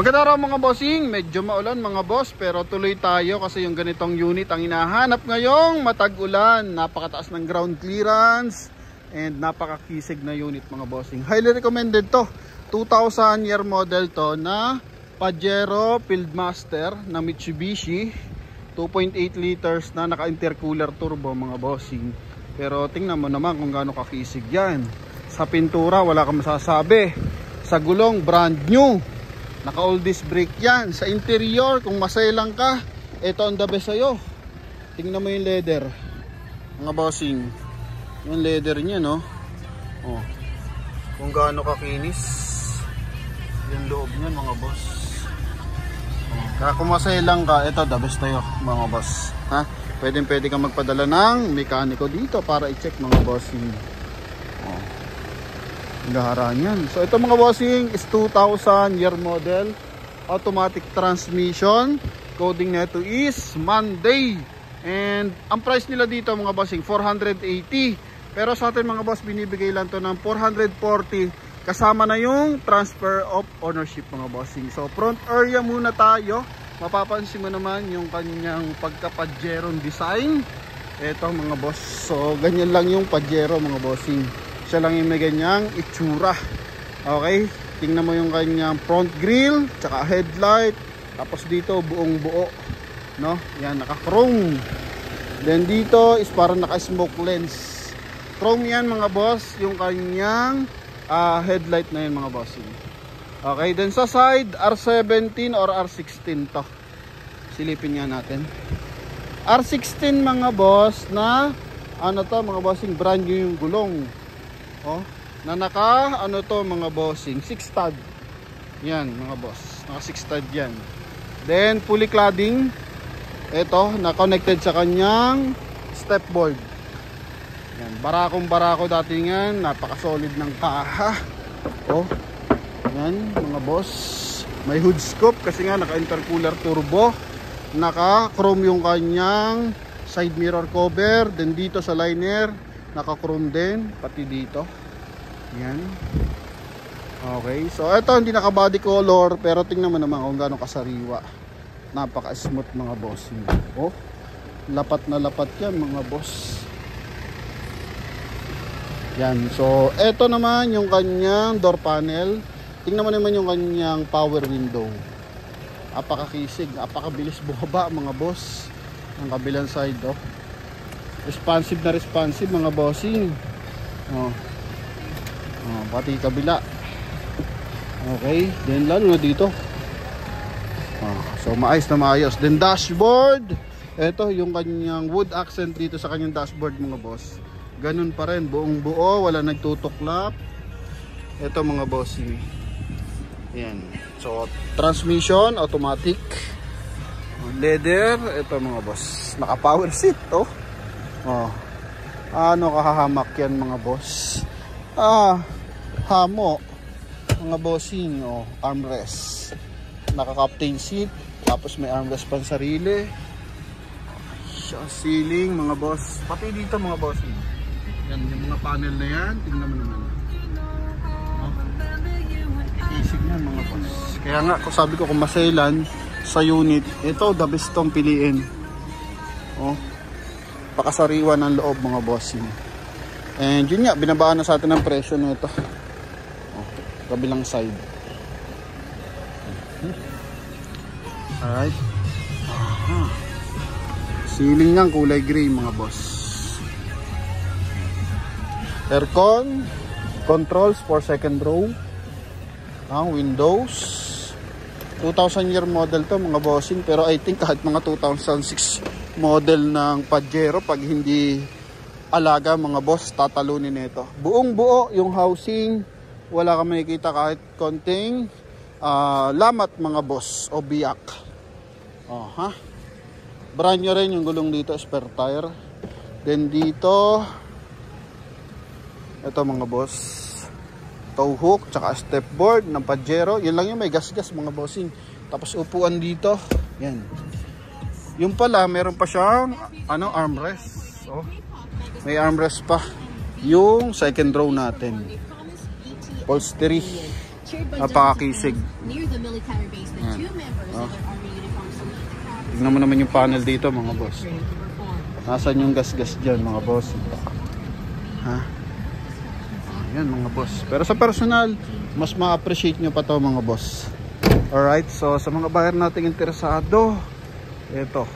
Magandang araw mga bossing, medyo maulan mga boss pero tuloy tayo kasi yung ganitong unit ang hinahanap ngayong matag-ulan. Napakataas ng ground clearance and napakakisig na unit mga bossing. Highly recommended to. 2000 year model to na Pajero Fieldmaster na Mitsubishi. 2.8 liters na naka-intercooler turbo mga bossing. Pero tingnan mo naman kung gaano kakisig yan. Sa pintura wala kang masasabi. Sa gulong brand new. Naka all disc brake yan. Sa interior kung masailang ka, ito ang the best sa'yo. Tingnan mo yung leather mga bossing. Yung leather nya no. Oh. Kung gaano kakinis yung loob niyan mga boss. Oh. Kaya kung masailang ka, ito the best sa'yo mga boss. Ha? Pwede kang magpadala ng mekaniko dito para i-check mga bossing. Oh. Gaharan yan. So ito mga bossing is 2000 year model, automatic transmission. Coding nito is Monday. And ang price nila dito mga bossing 480. Pero sa atin mga boss binibigay lang to ng 440 kasama na yung transfer of ownership mga bossing. So front area muna tayo. Mapapansin mo naman yung kanyang pagka-Pajero design. Ito mga boss. So ganyan lang yung Pajero mga bossing. Siya lang yung may ganyang itsura. Okay, tingnan mo yung kanyang front grille tsaka headlight, tapos dito buong buo no, yan naka chrome. Then dito is parang naka smoke lens, chrome yan mga boss, yung kanyang headlight na yun mga boss. Okay, then sa side R17 or R16 to, silipin nga natin. R16 mga boss na ano to mga bossing, brand new yung gulong. Oh, na naka ano to mga bossing 6 stud. Yan mga boss, naka 6 stud yan. Then fully cladding. Ito na connected sa kanyang step board. Yan, barako dati yan, napaka solid ng kaha. Oh, yan mga boss. May hood scoop kasi nga naka intercooler turbo. Naka chrome yung kanyang side mirror cover. Then dito sa liner naka chrome din pati dito. Yan. Okay, so ito hindi naka body color pero tingnan mo naman kung gaano kasariwa. Napaka smooth mga boss. Oh, lapat na lapat yan mga boss. Yan, so ito naman yung kanyang door panel. Tingnan mo naman yung kanyang power window. Napakakisig, napakabilis bumaba mga boss. Ang kabilang side oh. Responsive na responsive mga bossing. Oh. Oh, pati kabila. Okay, then lalo na dito. Oh, so maayos na maayos. Then dashboard. Ito yung kanyang wood accent dito sa kanyang dashboard mga boss. Ganun pa rin, buong buo, wala nagtutuklap. Ito mga bossing. Yan. So transmission automatic. Leather, ito mga boss. Naka power seat oh. Oh. Ano kahahamak yan mga boss? Hamo mga bossing oh, armrest. Naka captain seat, tapos may armrest pang sarili. Ceiling mga boss. Pati dito mga bossing. Yan yung mga panel na yan, tingnan mo naman. Oh. Isig yan mga boss. Kaya nga sabi ko kung masailan sa unit, ito the best tong piliin. Oh. Pakasariwa ng loob mga bossing. And yun nga, binabaan na sa atin ang presyo nito. Oh, kabilang side. Alright. Ceiling niyang kulay gray mga boss. Aircon, controls for second row. Windows. 2000 year model to mga bossing, pero I think kahit mga 2006 model ng Pajero pag hindi alaga mga boss tatalunin nito. Buong buo yung housing, wala kang makikita kahit konting lamat mga boss o biyak. Oh, ha? Brand new rin yung gulong dito, spare tire. Then dito ito mga boss, tow hook tsaka step board ng Pajero. Yun lang yung may gas-gas mga bossing. Tapos upuan dito, yan. Yung pala, meron pa siyang armrest. Oh, may armrest pa. Yung second row natin. Upholstery. Napakakisig. Tignan mo naman yung panel dito mga boss. Nasaan yung gas-gas dyan mga boss? Ha? Ayan mga boss. Pero sa personal, mas ma-appreciate nyo pa to mga boss. Alright, so sa mga buyer nating interesado, ito.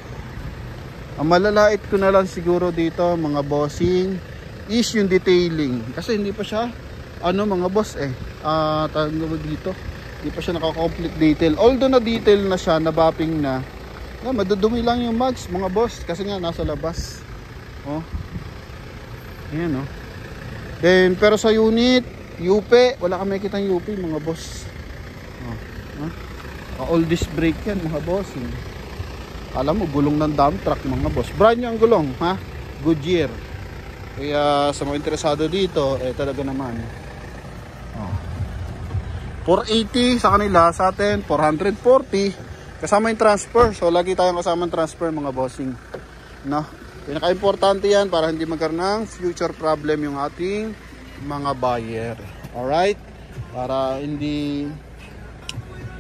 Ang malalait ko na lang siguro dito mga bossing is yung detailing. Kasi hindi pa siya, ano mga boss tawag dito. Hindi pa siya naka-complete detail. Although na detail na siya, nabapping na. Madudumi lang yung mags mga boss. Kasi nga nasa labas. Oh. Ayan oh. Then, pero sa unit, UP, wala kami kitang UP mga boss. All disc brake yan mga boss. Alam mo, gulong ng dump truck mga boss. Brand new ang gulong, ha? Goodyear. Kaya sa mga interesado dito, talaga naman. 480 sa kanila, sa atin 440. Kasama yung transfer. So lagi tayong kasama yung transfer mga bossing. No? Pinaka-importante yan para hindi magkaroon ng future problem yung ating mga buyer. Alright? Para hindi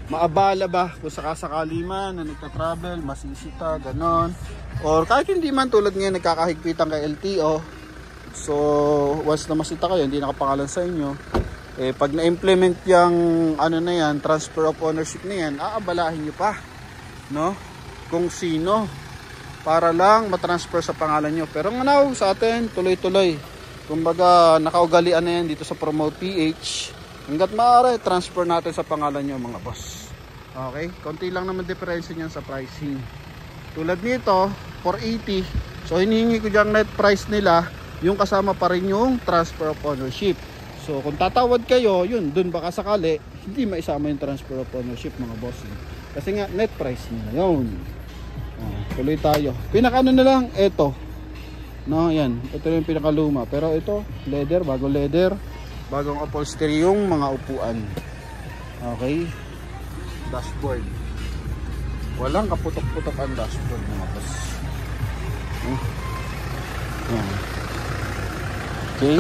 maabala ba kung sakasakali man na nagta-travel, masisita, ganon. Or kahit hindi man, tulad ngayon nagkakahigpitan kay LTO. So once na masita kayo, hindi nakapangalan sa inyo, pag na-implement yung ano na yan, transfer of ownership na yan, aabalahin nyo pa, no? Kung sino, para lang matransfer sa pangalan nyo. Pero nganaw sa atin, tuloy-tuloy. Kumbaga nakaugalian na yan dito sa Promote PH. Hanggat maaari, transfer natin sa pangalan nyo mga boss. Okay? Konti lang naman diferensya niyan sa pricing. Tulad nito, 480. So hinihingi ko dyan net price nila, yung kasama pa rin yung transfer of ownership. So kung tatawad kayo, yun, dun baka sakali, hindi maisama yung transfer of ownership mga boss. Kasi nga, net price nila yun. Tuloy tayo. Pinaka ano na lang, ito. No, yan. Ito yung pinakaluma. Pero ito, leather, bagong leather. Bagong upholstery yung mga upuan. Okay. Dashboard. Walang kaputok-putok ang dashboard mga boss. Yan. Okay.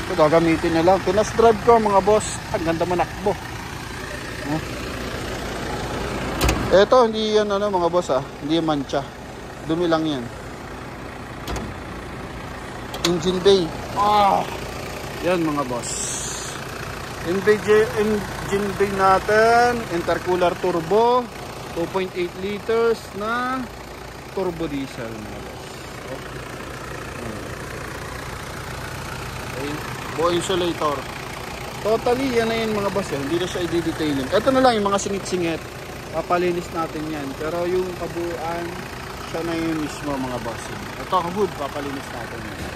Ito gagamitin na lang. Tunas drive ko mga boss. Ang ganda manakbo. Ito hindi yan ano mga boss hindi yan mancha. Dumi lang yan. Engine bay. Yan mga boss. Engine bay natin, intercooler turbo, 2.8 liters na turbo diesel mga boss. Okay. Buo insulator. Totally yan na yun mga boss. Hindi na siya i-detailing. Ito na lang yung mga singit-singit. Papalinis natin yan. Pero yung kabuuan, siya na yun mismo mga bossing. Ito ang hood, papalinis natin yan.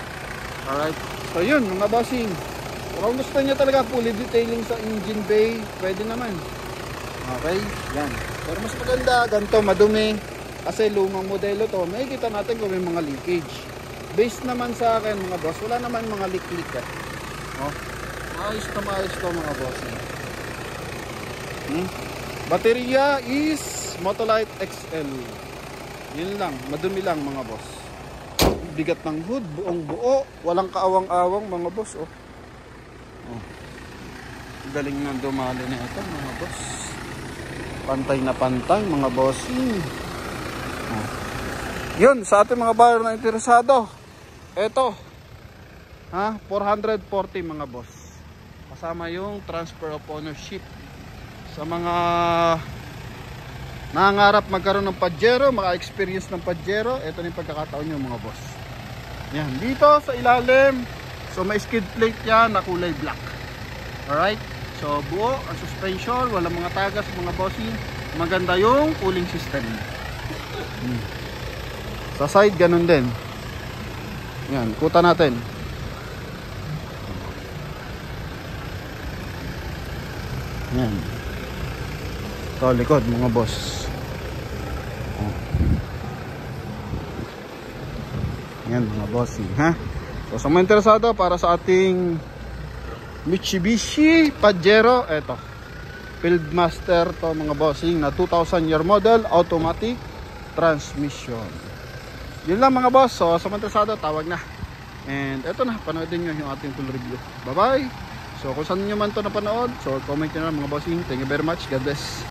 Alright. So yun mga bossing. Kung gusto nyo talaga fully detailing sa engine bay, pwede naman. Okay, yan. Pero mas maganda, ganito, madumi. Kasi lumang modelo to, makikita natin kung may mga leakage. Based naman sa akin mga boss, wala naman mga leak-leak Maayos to mga boss. Baterya is Motolite XL. Yun lang, madumi lang mga boss. Bigat ng hood, buong buo, walang kaawang-awang mga boss Galing ng dumali na ito mga boss. Pantay na pantay mga boss. Yun, sa ating mga buyer na interesado, eto 440 mga boss. Kasama yung transfer of ownership. Sa mga nangangarap magkaroon ng Pajero, maka-experience ng Pajero, ito na yung pagkakataon nyo mga boss. Yan, dito sa ilalim, so may skid plate yan na kulay black. Alright, so buo ang suspension, walang mga tagas mga bossing. Maganda yung cooling system. Sa side ganun din. Yan, kuta natin. Yan. Ito likod mga boss. Yan mga bossing So sa mga interesado para sa ating Mitsubishi Pajero, eto Fieldmaster to mga bossing na 2000 year model, automatic transmission. Yun lang mga boss. So sa mga interesado, tawag na. And eto na, panoodin nyo yung ating full review. Bye bye. So kung saan nyo man to napanood, so comment nyo na mga bossing. Thank you very much. God bless.